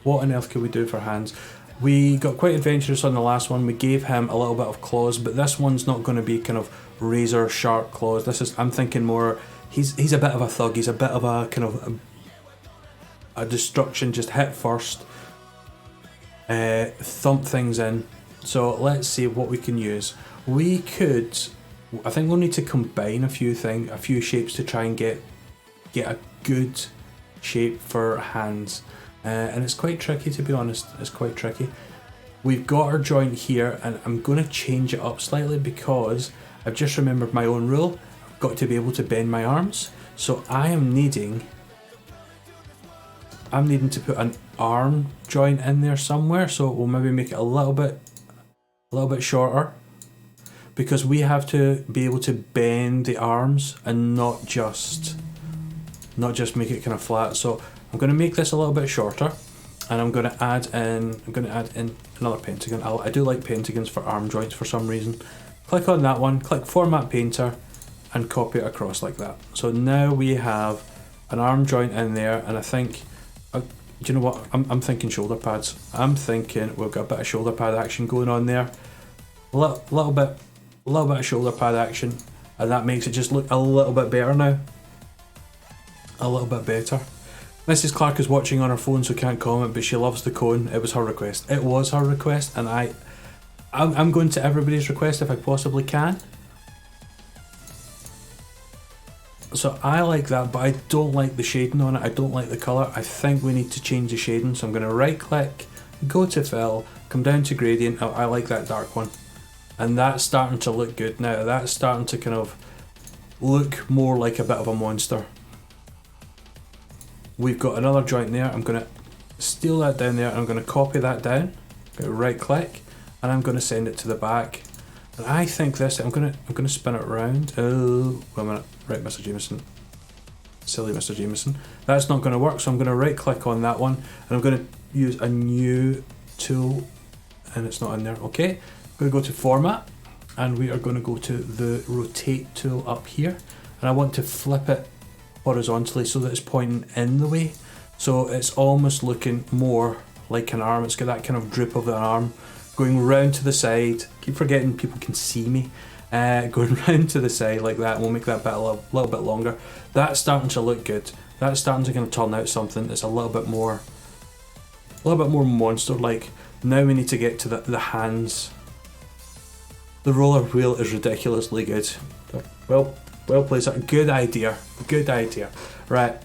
What on earth could we do for hands? We got quite adventurous on the last one. We gave him a little bit of claws, but this one's not going to be kind of razor sharp claws. I'm thinking more, he's a bit of a thug. He's a bit of a kind of a destruction, just hit first, thump things in. So let's see what we can use. I think we'll need to combine a few shapes to try and get a good shape for hands. And it's quite tricky, to be honest. It's quite tricky. We've got our joint here, and I'm going to change it up slightly because I've just remembered my own rule. I've got to be able to bend my arms. So I'm needing to put an arm joint in there somewhere. So we'll maybe make it a little bit shorter, because we have to be able to bend the arms and not just make it kind of flat. So I'm going to make this a little bit shorter, and I'm going to add in another pentagon. I do like pentagons for arm joints for some reason. Click on that one, click Format Painter, and copy it across like that. So now we have an arm joint in there, and I think, do you know what? I'm thinking shoulder pads. I'm thinking we've got a bit of shoulder pad action going on there. Little bit of shoulder pad action, and that makes it just look a little bit better now. A little bit better. Mrs. Clark is watching on her phone, so can't comment, but she loves the cone. It was her request. It was her request, and I'm going to everybody's request if I possibly can. So I like that, but I don't like the shading on it. I don't like the colour. I think we need to change the shading, so I'm going to right click, go to fill, come down to gradient. Oh, I like that dark one. And that's starting to look good now. That's starting to kind of look more like a bit of a monster. We've got another joint there. I'm going to steal that down there, and I'm going to copy that down. I'm going to right click, and I'm going to send it to the back. And I think this, I'm going to spin it around. Oh, wait a minute. Right, Mr. Jameson. Silly Mr. Jameson. That's not going to work, so I'm going to right click on that one, and I'm going to use a new tool, and it's not in there. Okay, I'm going to go to Format, and we are going to go to the Rotate tool up here, and I want to flip it horizontally so that it's pointing in the way, so it's almost looking more like an arm. It's got that kind of droop of the arm going round to the side. Keep forgetting people can see me. Going round to the side like that. We'll make that bit a little bit longer. That's starting to look good. That's starting to kind of turn out something that's a little bit more monster-like. Now we need to get to the hands. The roller wheel is ridiculously good. Well placed. Good idea. Good idea. Right.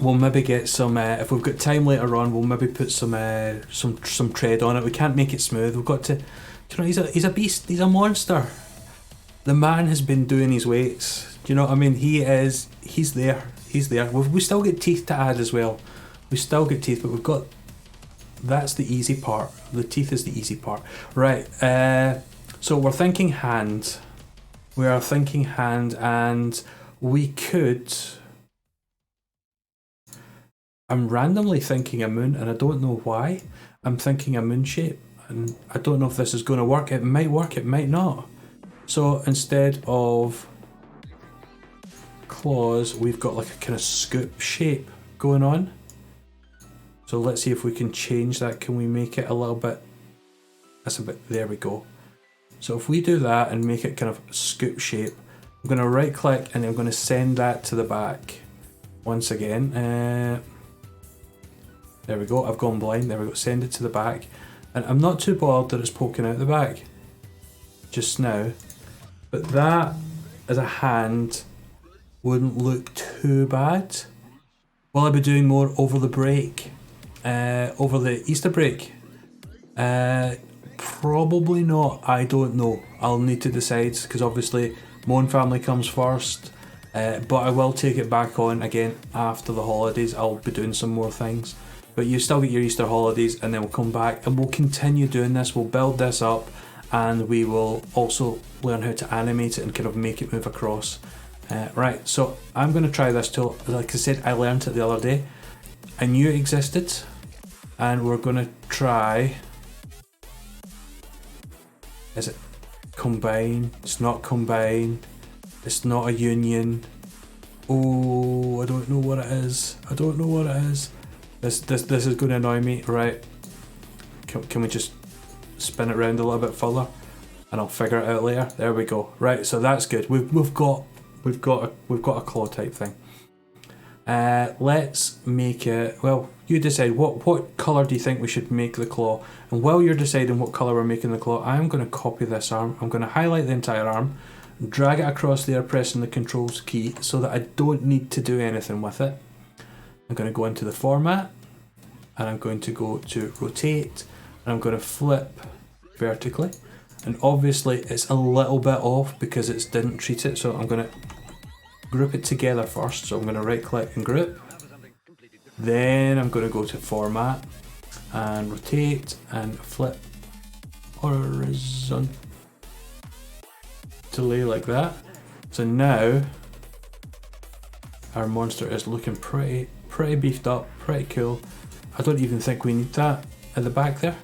We'll maybe get some. If we've got time later on, we'll maybe put some tread on it. We can't make it smooth. We've got to. You know, he's a beast. He's a monster. The man has been doing his weights. Do you know what I mean? He's there. He's there. We still get teeth to add as well. We still get teeth, but we've got. That's the easy part. The teeth is the easy part. Right. So we're thinking hand. We are thinking hand, and we could. I'm randomly thinking a moon, and I don't know why. I'm thinking a moon shape, and I don't know if this is going to work. It might work, it might not. So instead of claws, we've got like a kind of scoop shape going on. So let's see if we can change that. Can we make it a little bit? That's a bit. There we go. So if we do that and make it kind of scoop shape, I'm going to right click and I'm going to send that to the back. Once again. There we go, I've gone blind, there we go, send it to the back. And I'm not too bothered that it's poking out the back just now, but that as a hand wouldn't look too bad. Will I be doing more over the break? Over the Easter break? Probably not, I don't know. I'll need to decide, because obviously my own family comes first, but I will take it back on again after the holidays. I'll be doing some more things. But you still get your Easter holidays, and then we'll come back and we'll continue doing this. We'll build this up, and we will also learn how to animate it and kind of make it move across. Right, so I'm going to try this tool. Like I said, I learned it the other day. I knew it existed, and we're going to try. Is it combine? It's not combine. It's not a union. Oh, I don't know what it is. I don't know what it is. This is going to annoy me, right? Can we just spin it around a little bit further, and I'll figure it out later. There we go. Right, so that's good. We've got a claw type thing. Let's make it. Well, you decide what color do you think we should make the claw. And while you're deciding what color we're making the claw, I'm going to copy this arm. I'm going to highlight the entire arm, drag it across there, pressing the Controls key, so that I don't need to do anything with it. I'm going to go into the format, and I'm going to go to rotate, and I'm going to flip vertically, and obviously it's a little bit off because it didn't treat it, so I'm going to group it together first. So I'm going to right click and group, then I'm going to go to format and rotate and flip horizontally like that. So now our monster is looking pretty beefed up, pretty cool. I don't even think we need that at the back there,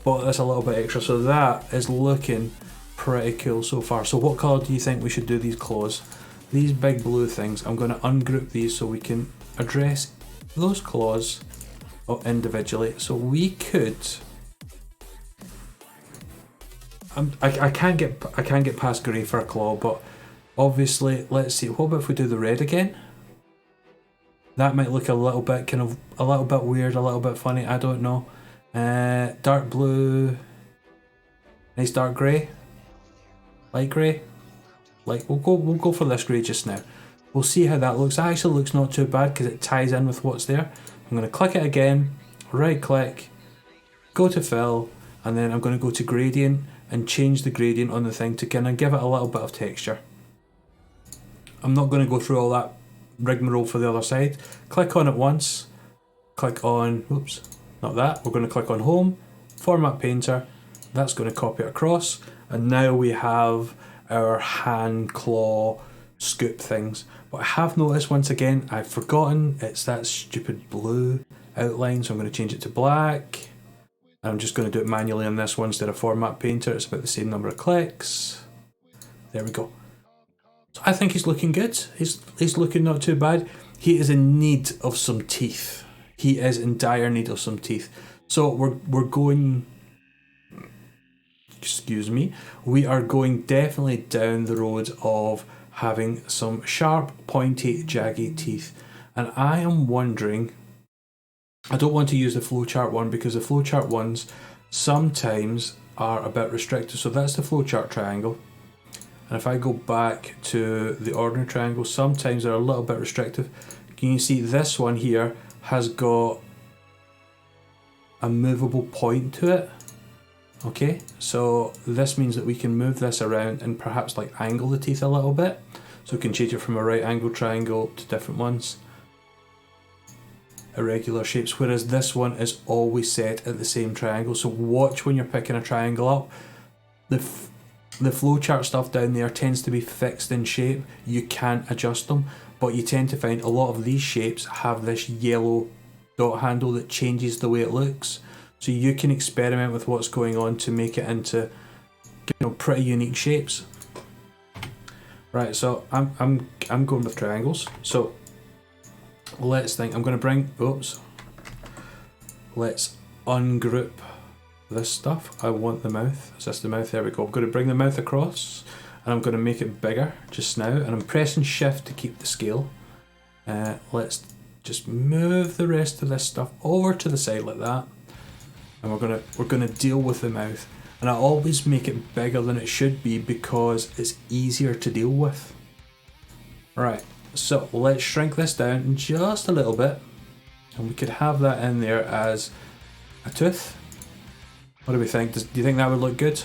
but that's a little bit extra. So that is looking pretty cool so far. So what colour do you think we should do these claws? These big blue things, I'm going to ungroup these so we can address those claws individually. So we could. I can't get past grey for a claw, but obviously let's see. What about if we do the red again? That might look a little bit weird, a little bit funny. I don't know. Dark blue. Nice dark grey. Light grey. We'll go for this grey just now. We'll see how that looks. That actually looks not too bad because it ties in with what's there. I'm going to click it again, right click, go to fill, and then I'm going to go to gradient and change the gradient on the thing to kind of give it a little bit of texture. I'm not going to go through all that rigmarole for the other side. Click on it once, click on, oops, not that, we're going to click on home, format painter, that's going to copy it across, and now we have our hand, claw, scoop things. But I have noticed once again, I've forgotten, it's that stupid blue outline, so I'm going to change it to black. And I'm just going to do it manually on this one instead of format painter. It's about the same number of clicks. There we go. So I think he's looking good. He's looking not too bad. He is in need of some teeth. he is in dire need of some teeth. So we're going, excuse me, we are going definitely down the road of having some sharp, pointy, jaggy teeth. And I am wondering, I don't want to use the flowchart one because the flowchart ones sometimes are a bit restrictive. So that's the flowchart triangle. And if I go back to the ordinary triangle, sometimes they're a little bit restrictive. Can you see this one here has got a movable point to it? Okay, so this means that we can move this around and perhaps like angle the teeth a little bit. So we can change it from a right angle triangle to different ones. Irregular shapes, whereas this one is always set at the same triangle. So watch when you're picking a triangle up. The flowchart stuff down there tends to be fixed in shape. You can't adjust them, but you tend to find a lot of these shapes have this yellow dot handle that changes the way it looks. So you can experiment with what's going on to make it into, you know, pretty unique shapes. Right, so I'm going with triangles. So let's think. I'm going to bring. Oops. Let's ungroup this stuff. I want the mouth. Is this the mouth? There we go. I'm going to bring the mouth across, and I'm going to make it bigger just now. And I'm pressing Shift to keep the scale. Let's just move the rest of this stuff over to the side like that. And we're gonna deal with the mouth, and I always make it bigger than it should be because it's easier to deal with. Right, so let's shrink this down just a little bit, and we could have that in there as a tooth. What do we think? Do you think that would look good?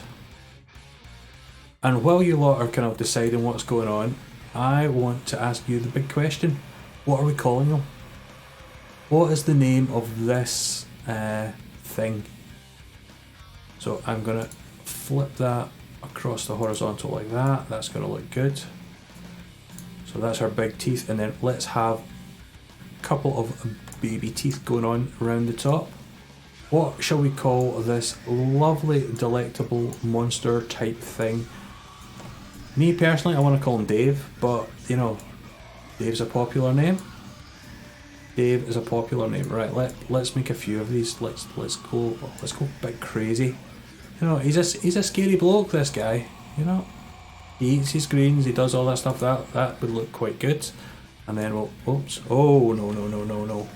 And while you lot are kind of deciding what's going on, I want to ask you the big question: what are we calling them? What is the name of this thing? So I'm gonna flip that across the horizontal like that. That's gonna look good. So that's our big teeth, and then let's have a couple of baby teeth going on around the top. What shall we call this lovely, delectable monster type thing? Me personally, I want to call him Dave, but you know, Dave's a popular name. Dave is a popular name, right? Let's make a few of these. Let's go a bit crazy. You know, he's a scary bloke. This guy, you know, he eats his greens. He does all that stuff. That would look quite good. And then we'll, oops, oh no.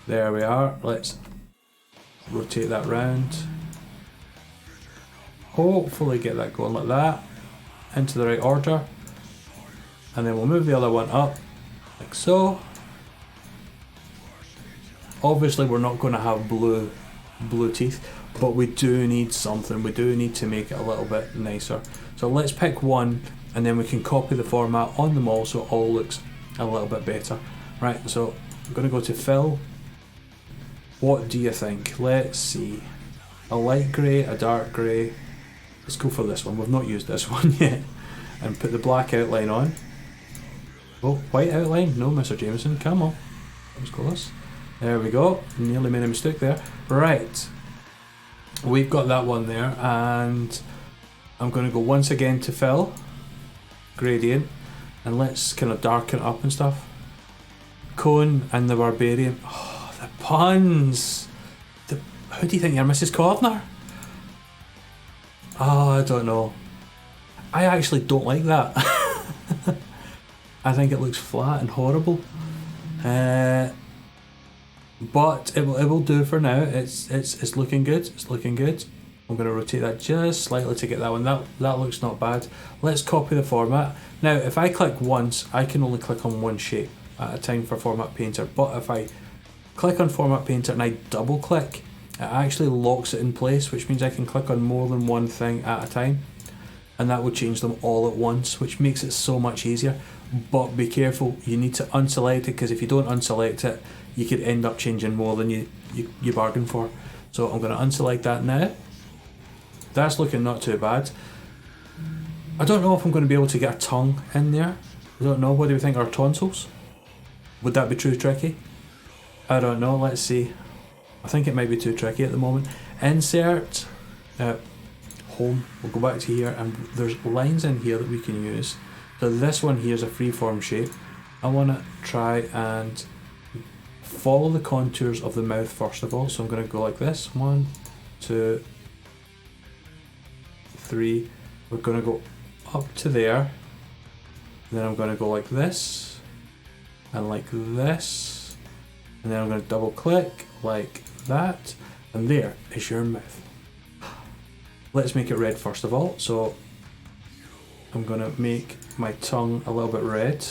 There we are. Let's rotate that round. Hopefully get that going like that into the right order. And then we'll move the other one up like so. Obviously we're not going to have blue teeth, but we do need something. We do need to make it a little bit nicer. So let's pick one, and then we can copy the format on them all so it all looks a little bit better. Right, so I'm going to go to fill. What do you think? Let's see. A light grey, a dark grey. Let's go for this one. We've not used this one yet. And put the black outline on. Oh, white outline? No, Mr. Jameson, come on. That was close. There we go. Nearly made a mistake there. Right. We've got that one there, and I'm going to go once again to fill. Gradient. And let's kind of darken it up and stuff. Cone and the Barbarian. Oh, the puns! Who do you think you're, Mrs. Corner? Oh, I don't know. I actually don't like that. I think it looks flat and horrible. But it will do for now. It's looking good. It's looking good. I'm going to rotate that just slightly to get that one. That looks not bad. Let's copy the format. Now, if I click once, I can only click on one shape at a time for Format Painter. But if I click on Format Painter and I double click, it actually locks it in place, which means I can click on more than one thing at a time. And that will change them all at once, which makes it so much easier. But be careful, you need to unselect it, because if you don't unselect it, you could end up changing more than you bargained for. So I'm going to unselect that now. That's looking not too bad. I don't know if I'm going to be able to get a tongue in there. I don't know. What do we think? Our tonsils? Would that be too tricky? I don't know. Let's see. I think it might be too tricky at the moment. Insert. Home. We'll go back to here, and there's lines in here that we can use. So this one here is a freeform shape. I want to try and follow the contours of the mouth first of all. So I'm going to go like this. 1, 2, 3. We're going to go up to there. And then I'm going to go like this. And like this. And then I'm going to double click like that. And there is your mouth. Let's make it red first of all. So I'm going to make my tongue a little bit red.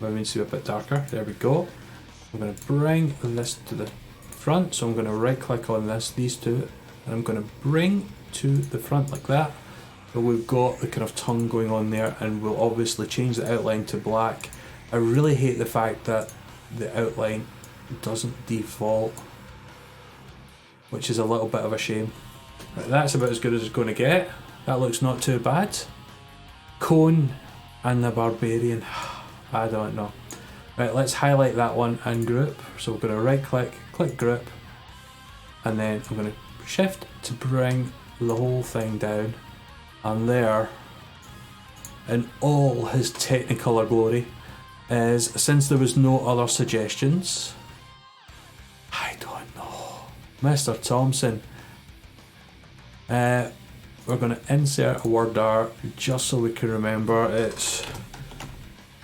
That means to be a bit darker. There we go. I'm going to bring this to the front. So I'm going to right click on this, these two. And I'm going to bring to the front like that. So we've got the kind of tongue going on there, and we'll obviously change the outline to black. I really hate the fact that the outline doesn't default, which is a little bit of a shame. Right, that's about as good as it's going to get. That looks not too bad. Cone and the Barbarian. I don't know. Right, let's highlight that one and group. So we're going to right click, click group, and then I'm going to shift to bring the whole thing down. And there, in all his Technicolor glory, is, since there was no other suggestions, I don't know, Mr. Thompson. We're going to insert a word art just so we can remember. It's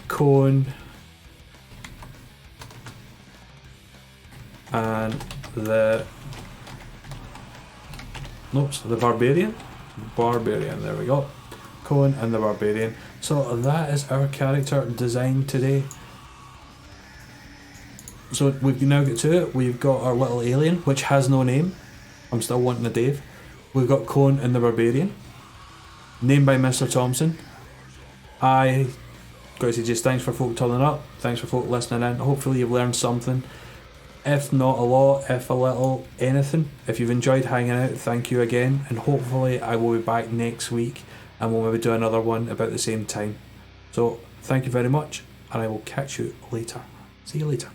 Cone and the Barbarian. Barbarian, there we go. Cone and the Barbarian. So that is our character design today. So we've now got to it. We've got our little alien, which has no name. I'm still wanting a Dave. We've got Cone and the Barbarian, named by Mr. Thompson. I got to say just thanks for folk turning up. Thanks for folk listening in. Hopefully you've learned something. If not a lot, if a little, anything. If you've enjoyed hanging out, thank you again. And hopefully I will be back next week and we'll maybe do another one about the same time. So thank you very much, and I will catch you later. See you later.